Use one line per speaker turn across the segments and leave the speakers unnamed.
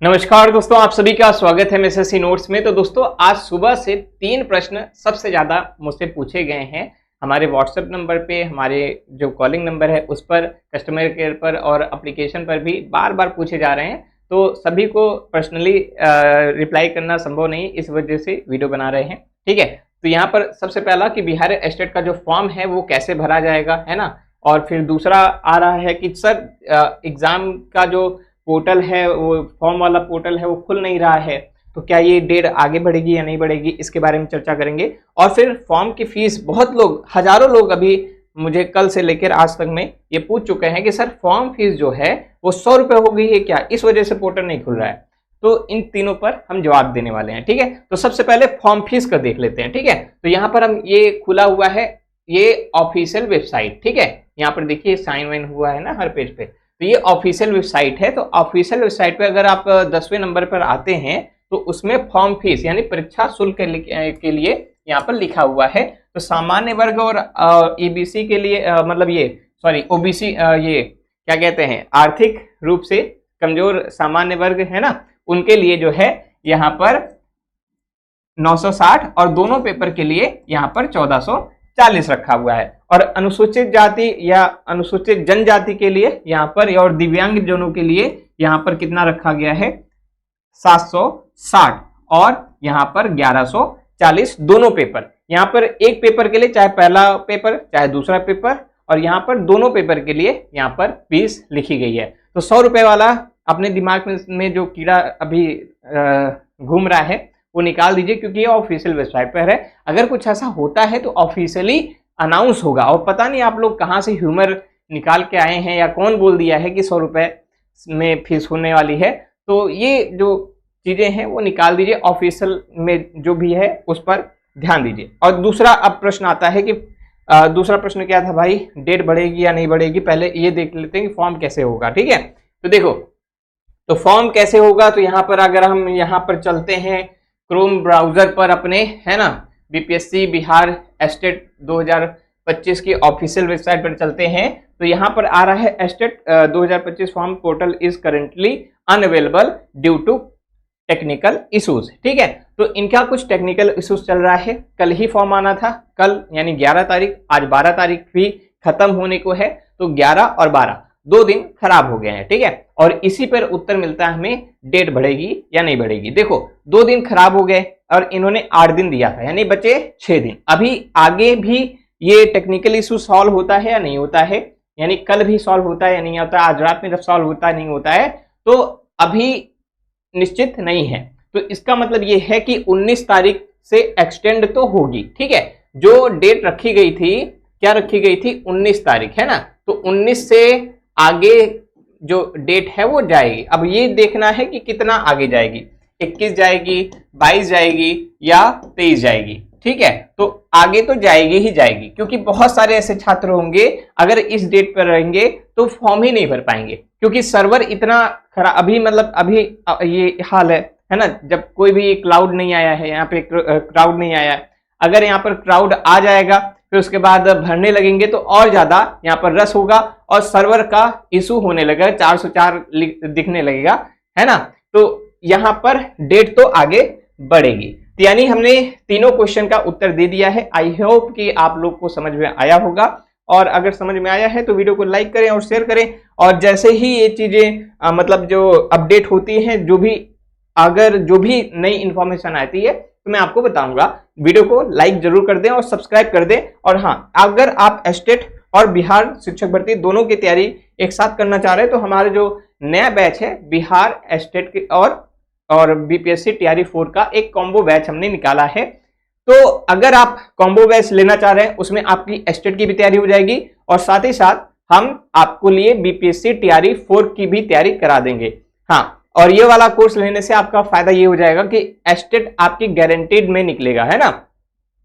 नमस्कार दोस्तों, आप सभी का स्वागत है एसएससी नोट्स में। तो दोस्तों, आज सुबह से 3 प्रश्न सबसे ज़्यादा मुझसे पूछे गए हैं हमारे व्हाट्सएप नंबर पे, हमारे जो कॉलिंग नंबर है उस पर, कस्टमर केयर पर और एप्लीकेशन पर भी बार बार पूछे जा रहे हैं। तो सभी को पर्सनली रिप्लाई करना संभव नहीं, इस वजह से वीडियो बना रहे हैं। ठीक है, तो यहाँ पर सबसे पहला कि बिहार एस्टेट का जो फॉर्म है वो कैसे भरा जाएगा, है ना। और फिर दूसरा आ रहा है कि सर एग्ज़ाम का जो पोर्टल है, वो फॉर्म वाला पोर्टल है, वो खुल नहीं रहा है, तो क्या ये डेट आगे बढ़ेगी या नहीं बढ़ेगी, इसके बारे में चर्चा करेंगे। और फिर फॉर्म की फीस, बहुत लोग, हजारों लोग अभी मुझे कल से लेकर आज तक में ये पूछ चुके हैं कि सर फॉर्म फीस जो है वो 100 रुपये हो गई है क्या, इस वजह से पोर्टल नहीं खुल रहा है। तो इन तीनों पर हम जवाब देने वाले हैं। ठीक है, तो सबसे पहले फॉर्म फीस का देख लेते हैं। ठीक है, तो यहाँ पर हम ये खुला हुआ है, ये ऑफिशियल वेबसाइट। ठीक है, यहाँ पर देखिए साइन वाइन हुआ है ना हर पेज पे, तो ये ऑफिशियल वेबसाइट है। तो ऑफिशियल वेबसाइट पे अगर आप 10वें नंबर पर आते हैं तो उसमें फॉर्म फीस यानी परीक्षा शुल्क के लिए यहाँ पर लिखा हुआ है। तो सामान्य वर्ग और ईबीसी के लिए मतलब ये सॉरी ओबीसी, ये क्या कहते हैं, आर्थिक रूप से कमजोर सामान्य वर्ग है ना, उनके लिए जो है यहाँ पर 960 और दोनों पेपर के लिए यहाँ पर 1440 रखा हुआ है। और अनुसूचित जाति या अनुसूचित जनजाति के लिए यहाँ पर और दिव्यांग जनों के लिए यहाँ पर कितना रखा गया है, 760 और यहाँ पर 1140 दोनों पेपर। यहाँ पर एक पेपर के लिए चाहे पहला पेपर चाहे दूसरा पेपर, और यहाँ पर दोनों पेपर के लिए यहाँ पर फीस लिखी गई है। तो 100 रुपये वाला अपने दिमाग में जो कीड़ा अभी घूम रहा है वो निकाल दीजिए, क्योंकि ये ऑफिशियल वेबसाइट पर है। अगर कुछ ऐसा होता है तो ऑफिशियली अनाउंस होगा, और पता नहीं आप लोग कहाँ से ह्यूमर निकाल के आए हैं या कौन बोल दिया है कि 100 रुपये में फीस होने वाली है। तो ये जो चीज़ें हैं वो निकाल दीजिए, ऑफिशियल में जो भी है उस पर ध्यान दीजिए। और दूसरा अब प्रश्न आता है कि दूसरा प्रश्न क्या था भाई, डेट बढ़ेगी या नहीं बढ़ेगी। पहले ये देख लेते हैं कि फॉर्म कैसे होगा। ठीक है, तो देखो, तो फॉर्म कैसे होगा, तो यहाँ पर अगर हम यहाँ पर चलते हैं क्रोम ब्राउजर पर अपने, है ना, बीपीएससी बिहार एस्टेट 2025 की ऑफिशियल वेबसाइट पर चलते हैं, तो यहाँ पर आ रहा है estate 2025 form portal is currently unavailable due to technical issues. ठीक है, तो इनका कुछ टेक्निकल इश्यूज चल रहा है। कल ही फॉर्म आना था, कल यानी 11 तारीख, आज 12 तारीख भी खत्म होने को है, तो 11 और 12 2 दिन खराब हो गए हैं। ठीक है, और इसी पर उत्तर मिलता है हमें, डेट बढ़ेगी या नहीं बढ़ेगी। देखो, 2 दिन खराब हो गए और इन्होंने 8 दिन दिया था, यानी बचे 6 दिन। अभी आगे भी ये टेक्निकल इशू सॉल्व होता है या नहीं होता है, यानी कल भी सॉल्व होता है या नहीं होता है, आज रात में जब सॉल्व होता है नहीं होता है, तो अभी निश्चित नहीं है। तो इसका मतलब ये है कि 19 तारीख से एक्सटेंड तो होगी। ठीक है, जो डेट रखी गई थी, क्या रखी गई थी, 19 तारीख, है ना, तो 19 से आगे जो डेट है वो जाएगी। अब ये देखना है कि कितना आगे जाएगी, 21 जाएगी, 22 जाएगी या 23 जाएगी। ठीक है, तो आगे तो जाएगी ही जाएगी, क्योंकि बहुत सारे ऐसे छात्र होंगे अगर इस डेट पर रहेंगे तो फॉर्म ही नहीं भर पाएंगे, क्योंकि सर्वर इतना खराब अभी, मतलब अभी ये हाल है ना, जब कोई भी क्लाउड नहीं आया है, यहाँ पे क्राउड नहीं आया है। अगर यहाँ पर क्राउड आ जाएगा फिर उसके बाद भरने लगेंगे तो और ज्यादा यहाँ पर रस होगा और सर्वर का इशू होने लगेगा, 404 दिखने लगेगा, है ना। तो यहाँ पर डेट तो आगे बढ़ेगी। यानी हमने तीनों क्वेश्चन का उत्तर दे दिया है। आई होप कि आप लोग को समझ में आया होगा, और अगर समझ में आया है तो वीडियो को लाइक करें और शेयर करें। और जैसे ही ये चीजें मतलब जो अपडेट होती हैं, अगर जो भी नई इंफॉर्मेशन आती है तो मैं आपको बताऊंगा। वीडियो को लाइक जरूर कर दें और सब्सक्राइब कर दें। और हाँ, अगर आप एस्टेट और बिहार शिक्षक भर्ती दोनों की तैयारी एक साथ करना चाह रहे हैं तो हमारे जो नया बैच है बिहार एस्टेट के और बीपीएससी टीआरई 4 का एक कॉम्बो बैच हमने निकाला है। तो अगर आप कॉम्बो बैच लेना चाह रहे हैं, उसमें आपकी एस्टेट की भी तैयारी हो जाएगी और साथ ही साथ हम आपको लिए बीपीएससी टीआरई 4 की भी तैयारी करा देंगे। हाँ, और ये वाला कोर्स लेने से आपका फायदा ये हो जाएगा कि एस्टेट आपकी गारंटीड में निकलेगा, है ना।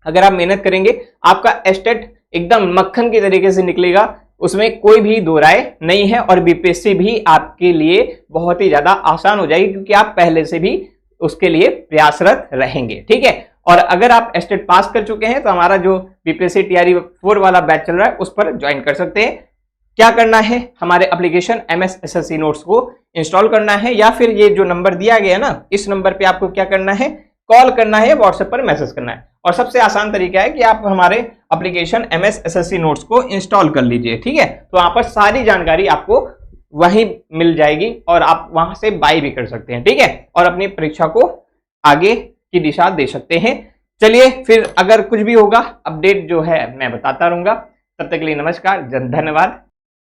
अगर आप मेहनत करेंगे आपका एस्टेट एकदम मक्खन के तरीके से निकलेगा, उसमें कोई भी दो राय नहीं है। और बीपीएससी भी आपके लिए बहुत ही ज्यादा आसान हो जाएगी, क्योंकि आप पहले से भी उसके लिए प्रयासरत रहेंगे। ठीक है, और अगर आप एस्टेट पास कर चुके हैं तो हमारा जो बीपीएससी टीआरई 4 वाला बैच चल रहा है उस पर ज्वाइन कर सकते हैं। क्या करना है, हमारे एप्लीकेशन MS SSC नोट्स को इंस्टॉल करना है, या फिर ये जो नंबर दिया गया ना, इस नंबर पे आपको क्या करना है, कॉल करना है, व्हाट्सएप पर मैसेज करना है। और सबसे आसान तरीका है कि आप हमारे एप्लीकेशन MS SSC नोट्स को इंस्टॉल कर लीजिए, ठीक है। तो वहां पर सारी जानकारी आपको वहीं मिल जाएगी और आप वहां से बाय भी कर सकते हैं, ठीक है, और अपनी परीक्षा को आगे की दिशा दे सकते हैं। चलिए फिर अगर कुछ भी होगा अपडेट जो है मैं बताता रहूंगा। तब तक के लिए नमस्कार, धन्यवाद।